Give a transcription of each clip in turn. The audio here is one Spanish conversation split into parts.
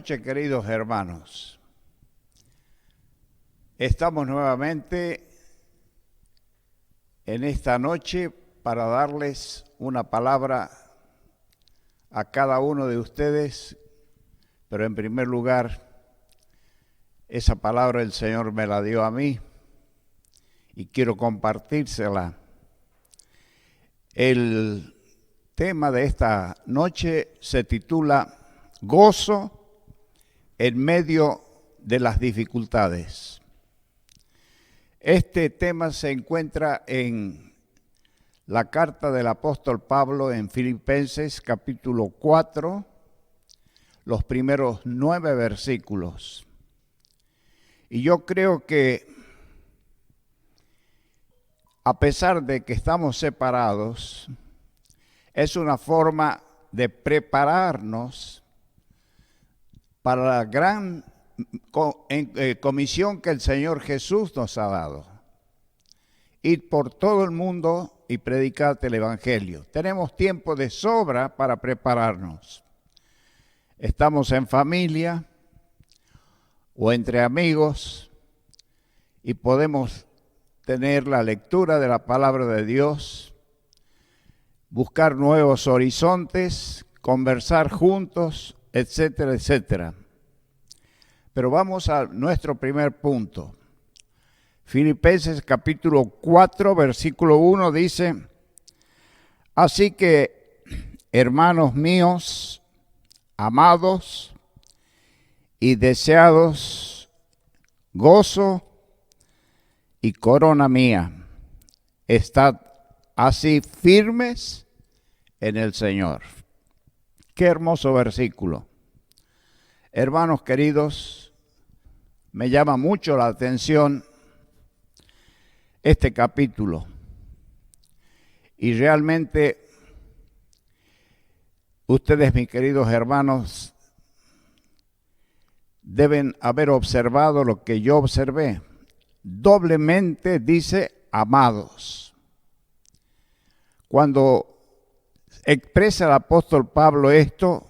noches, queridos hermanos. Estamos nuevamente en esta noche para darles una palabra a cada uno de ustedes, pero en primer lugar, esa palabra el Señor me la dio a mí y quiero compartírsela. El tema de esta noche se titula Gozo en medio de las dificultades. Este tema se encuentra en la carta del apóstol Pablo en Filipenses capítulo 4, los primeros 9 versículos. Y yo creo que a pesar de que estamos separados, es una forma de prepararnos para la gran comisión que el Señor Jesús nos ha dado. Ir por todo el mundo y predicarte el Evangelio. Tenemos tiempo de sobra para prepararnos. Estamos en familia o entre amigos y podemos tener la lectura de la palabra de Dios, buscar nuevos horizontes, conversar juntos, etcétera, etcétera. Pero vamos a nuestro primer punto. Filipenses capítulo 4, versículo 1 dice: Así que, hermanos míos, amados y deseados, gozo y corona mía, estad así firmes en el Señor. Qué hermoso versículo. Hermanos queridos, me llama mucho la atención este capítulo. Y realmente, ustedes, mis queridos hermanos, deben haber observado lo que yo observé. Doblemente dice amados. Cuando expresa el apóstol Pablo esto,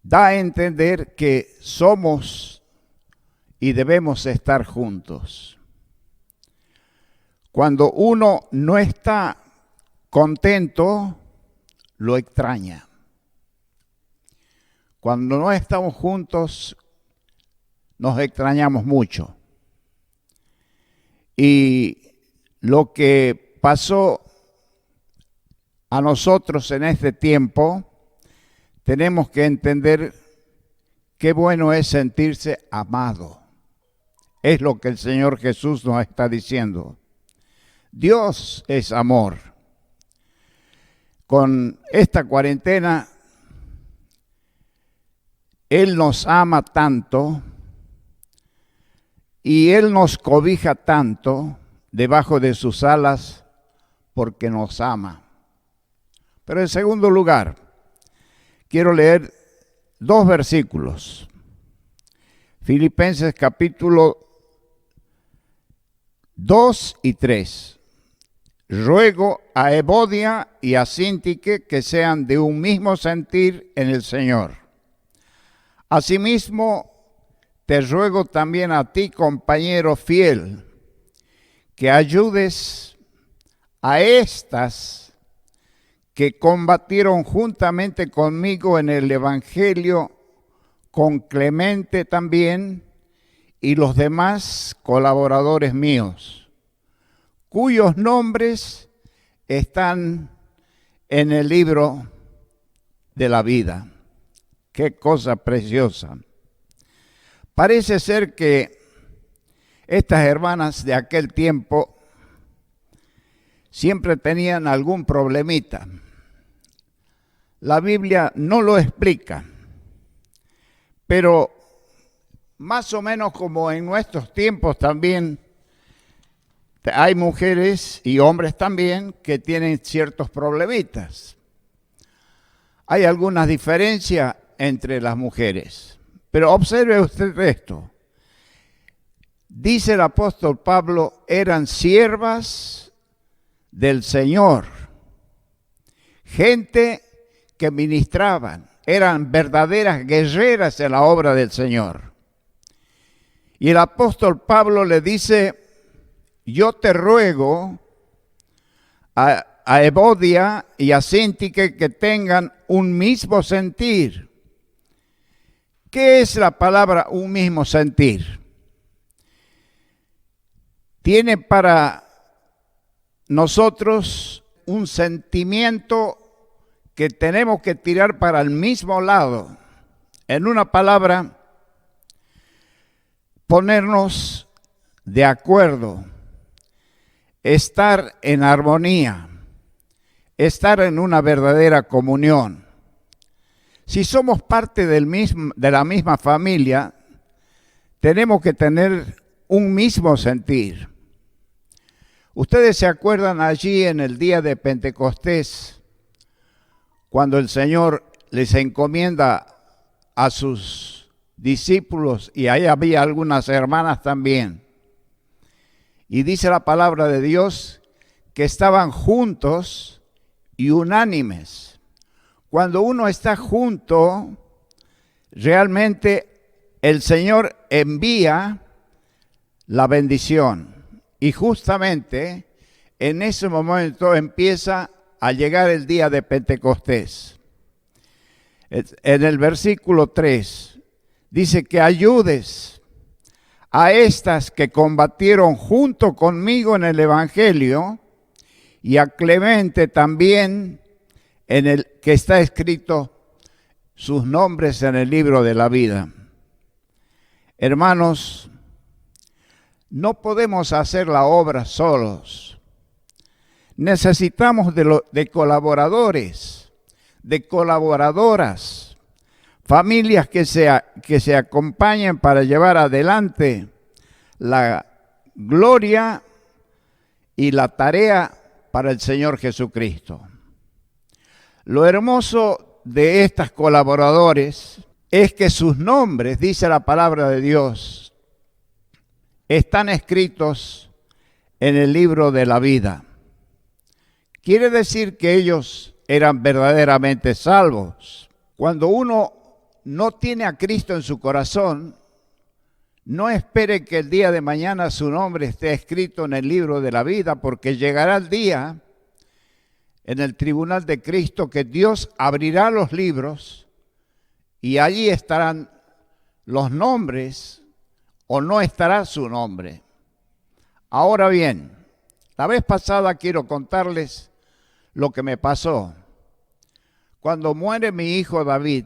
da a entender que somos y debemos estar juntos. Cuando uno no está contento, lo extraña. Cuando no estamos juntos, nos extrañamos mucho. Y lo que pasó a nosotros en este tiempo, tenemos que entender qué bueno es sentirse amado. Es lo que el Señor Jesús nos está diciendo. Dios es amor. Con esta cuarentena, Él nos ama tanto y Él nos cobija tanto debajo de sus alas porque nos ama. Pero en segundo lugar, quiero leer 2 versículos. Filipenses capítulo 2 y 3. Ruego a Evodia y a Síntique que sean de un mismo sentir en el Señor. Asimismo, te ruego también a ti, compañero fiel, que ayudes a estas que combatieron juntamente conmigo en el Evangelio, con Clemente también, y los demás colaboradores míos, cuyos nombres están en el libro de la vida. Qué cosa preciosa. Parece ser que estas hermanas de aquel tiempo siempre tenían algún problemita. La Biblia no lo explica, pero más o menos como en nuestros tiempos también hay mujeres y hombres también que tienen ciertos problemitas. Hay algunas diferencias entre las mujeres, pero observe usted esto. Dice el apóstol Pablo, eran siervas del Señor, gente que ministraban, eran verdaderas guerreras en la obra del Señor. Y el apóstol Pablo le dice: yo te ruego a Evodia y a Síntique que tengan un mismo sentir. ¿Qué es la palabra un mismo sentir? Tiene para nosotros un sentimiento que tenemos que tirar para el mismo lado. En una palabra, ponernos de acuerdo, estar en armonía, estar en una verdadera comunión. Si somos parte de la misma familia, tenemos que tener un mismo sentir. Ustedes se acuerdan allí en el día de Pentecostés, cuando el Señor les encomienda a sus discípulos, y ahí había algunas hermanas también. Y dice la palabra de Dios que estaban juntos y unánimes. Cuando uno está junto, realmente el Señor envía la bendición. Y justamente en ese momento empieza a llegar el día de Pentecostés. En el versículo 3 dice que ayudes a estas que combatieron junto conmigo en el Evangelio, y a Clemente también, en el que está escrito sus nombres en el libro de la vida. Hermanos, no podemos hacer la obra solos. Necesitamos de colaboradores, de colaboradoras, familias que se acompañen para llevar adelante la gloria y la tarea para el Señor Jesucristo. Lo hermoso de estos colaboradores es que sus nombres, dice la palabra de Dios, están escritos en el libro de la vida. Quiere decir que ellos eran verdaderamente salvos. Cuando uno no tiene a Cristo en su corazón, no espere que el día de mañana su nombre esté escrito en el libro de la vida, porque llegará el día en el tribunal de Cristo que Dios abrirá los libros y allí estarán los nombres o no estará su nombre. Ahora bien, la vez pasada quiero contarles lo que me pasó. Cuando muere mi hijo David,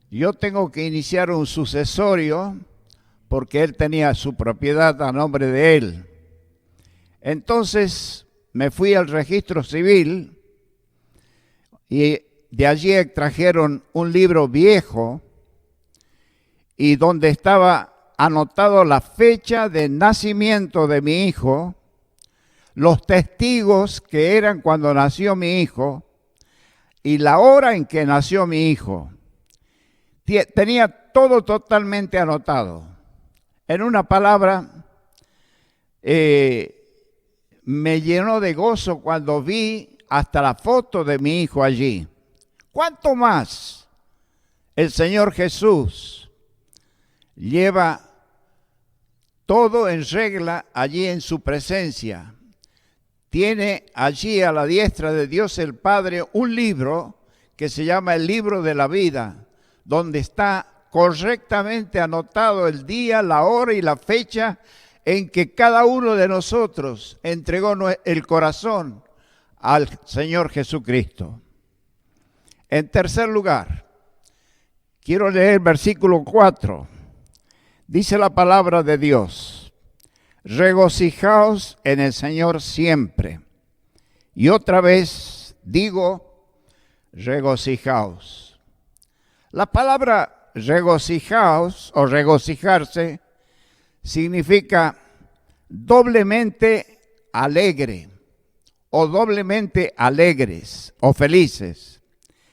yo tengo que iniciar un sucesorio porque él tenía su propiedad a nombre de él. Entonces me fui al registro civil y de allí extrajeron un libro viejo y donde estaba anotado la fecha de nacimiento de mi hijo, los testigos que eran cuando nació mi hijo y la hora en que nació mi hijo. Tenía todo totalmente anotado. En una palabra, me llenó de gozo cuando vi hasta la foto de mi hijo allí. ¿Cuánto más el Señor Jesús lleva todo en regla allí en su presencia? Tiene allí a la diestra de Dios el Padre un libro que se llama el libro de la vida, donde está correctamente anotado el día, la hora y la fecha en que cada uno de nosotros entregó el corazón al Señor Jesucristo. En tercer lugar, quiero leer el versículo 4. Dice la palabra de Dios: regocijaos en el Señor siempre. Y otra vez digo, regocijaos. La palabra regocijaos o regocijarse significa doblemente alegre o doblemente alegres o felices.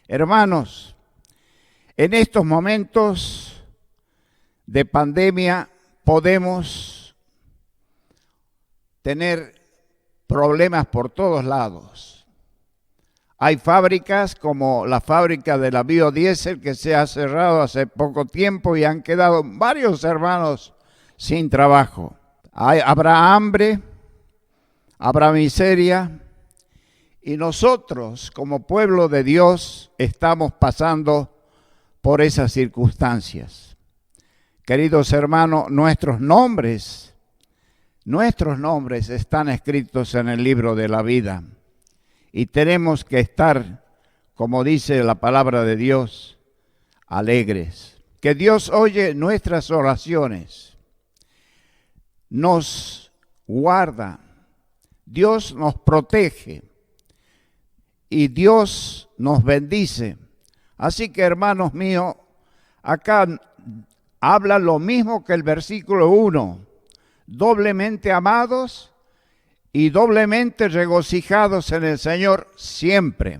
Hermanos, en estos momentos de pandemia podemos tener problemas por todos lados. Hay fábricas como la fábrica de la biodiesel que se ha cerrado hace poco tiempo y han quedado varios hermanos sin trabajo. Habrá hambre, habrá miseria y nosotros como pueblo de Dios estamos pasando por esas circunstancias. Queridos hermanos, nuestros nombres están escritos en el libro de la vida. Y tenemos que estar, como dice la palabra de Dios, alegres. Que Dios oye nuestras oraciones, nos guarda, Dios nos protege y Dios nos bendice. Así que, hermanos míos, acá habla lo mismo que el versículo 1, doblemente amados y doblemente regocijados en el Señor siempre.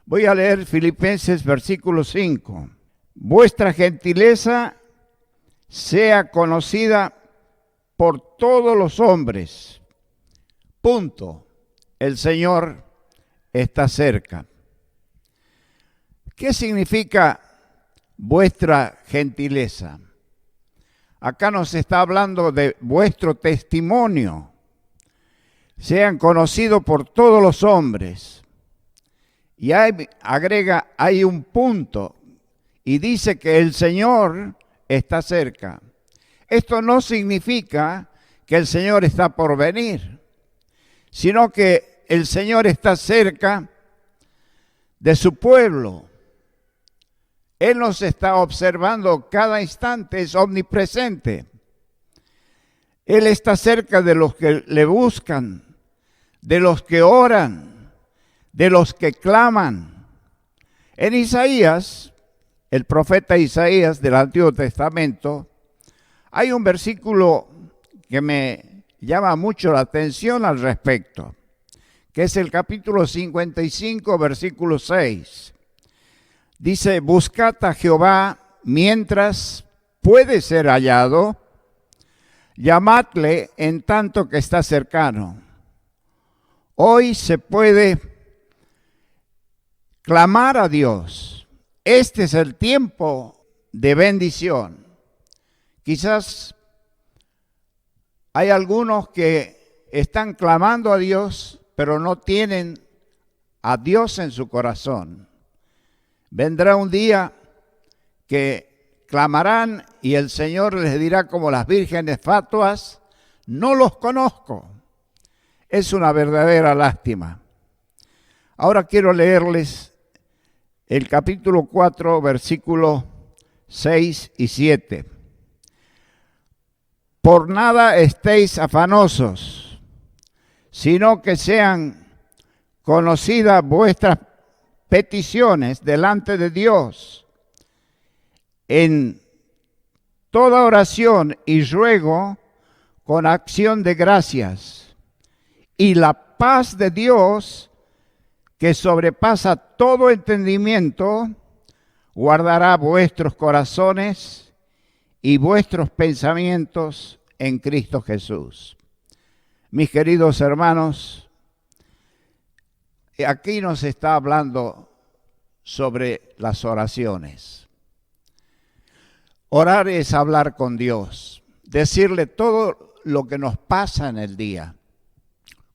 Voy a leer Filipenses versículo 5. Vuestra gentileza sea conocida por todos los hombres. Punto. El Señor está cerca. ¿Qué significa vuestra gentileza? Acá nos está hablando de vuestro testimonio. Sean conocidos por todos los hombres. Y agrega, hay un punto, y dice que el Señor está cerca. Esto no significa que el Señor está por venir, sino que el Señor está cerca de su pueblo. Él nos está observando cada instante, es omnipresente. Él está cerca de los que le buscan, de los que oran, de los que claman. En Isaías, el profeta Isaías del Antiguo Testamento, hay un versículo que me llama mucho la atención al respecto, que es el capítulo 55, versículo 6. Dice, buscad a Jehová mientras puede ser hallado, llamadle en tanto que está cercano. Hoy se puede clamar a Dios. Este es el tiempo de bendición. Quizás hay algunos que están clamando a Dios, pero no tienen a Dios en su corazón. Vendrá un día que clamarán y el Señor les dirá como las vírgenes fatuas, no los conozco. Es una verdadera lástima. Ahora quiero leerles el capítulo 4, versículos 6 y 7. Por nada estéis afanosos, sino que sean conocidas vuestras peticiones delante de Dios en toda oración y ruego con acción de gracias. Y la paz de Dios, que sobrepasa todo entendimiento, guardará vuestros corazones y vuestros pensamientos en Cristo Jesús. Mis queridos hermanos, aquí nos está hablando sobre las oraciones. Orar es hablar con Dios, decirle todo lo que nos pasa en el día,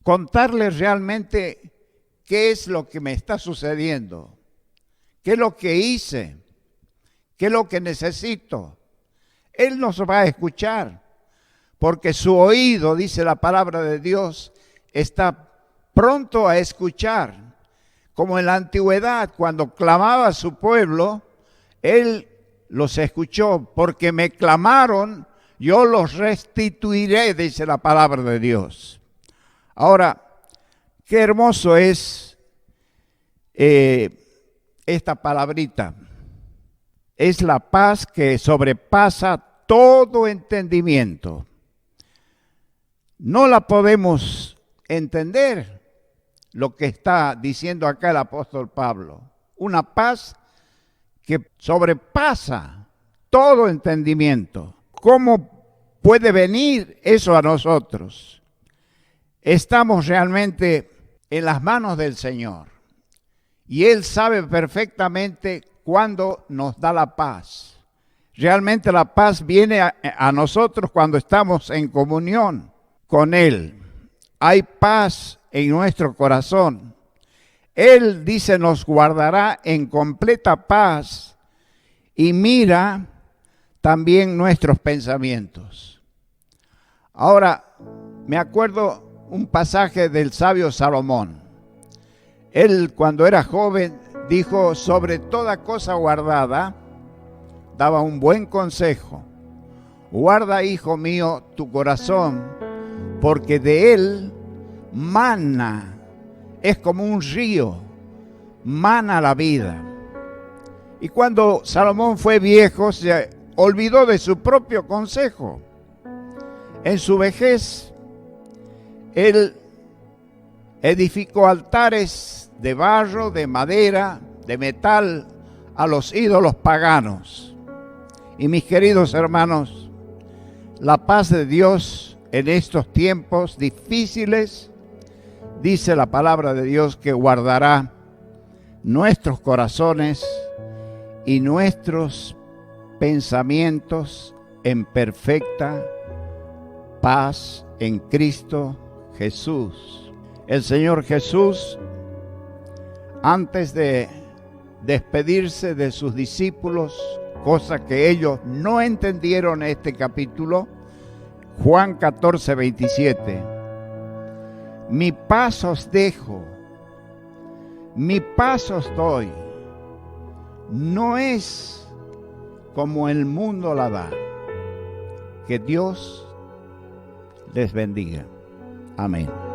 contarle realmente qué es lo que me está sucediendo, qué es lo que hice, qué es lo que necesito. Él nos va a escuchar, porque su oído, dice la palabra de Dios, está pronto a escuchar. Como en la antigüedad, cuando clamaba a su pueblo, Él los escuchó, porque me clamaron, yo los restituiré, dice la palabra de Dios. Ahora, qué hermoso es esta palabrita. Es la paz que sobrepasa todo entendimiento. No la podemos entender lo que está diciendo acá el apóstol Pablo. Una paz que sobrepasa todo entendimiento. ¿Cómo puede venir eso a nosotros? Estamos realmente en las manos del Señor. Y Él sabe perfectamente cuándo nos da la paz. Realmente la paz viene a nosotros cuando estamos en comunión con Él. Hay paz en nuestro corazón. Él dice nos guardará en completa paz y mira también nuestros pensamientos. Ahora, me acuerdo un pasaje del sabio Salomón. Él, cuando era joven, dijo, sobre toda cosa guardada, daba un buen consejo. Guarda, hijo mío, tu corazón, porque de él mana, es como un río, mana la vida. Y cuando Salomón fue viejo, se olvidó de su propio consejo. En su vejez, él edificó altares de barro, de madera, de metal a los ídolos paganos. Y mis queridos hermanos, la paz de Dios en estos tiempos difíciles, dice la palabra de Dios que guardará nuestros corazones y nuestros pensamientos en perfecta paz en Cristo Jesús. El Señor Jesús, antes de despedirse de sus discípulos, cosa que ellos no entendieron en este capítulo, Juan 14, 27. Mi paz os dejo, mi paz os doy. No es como el mundo la da. Que Dios les bendiga. Amén.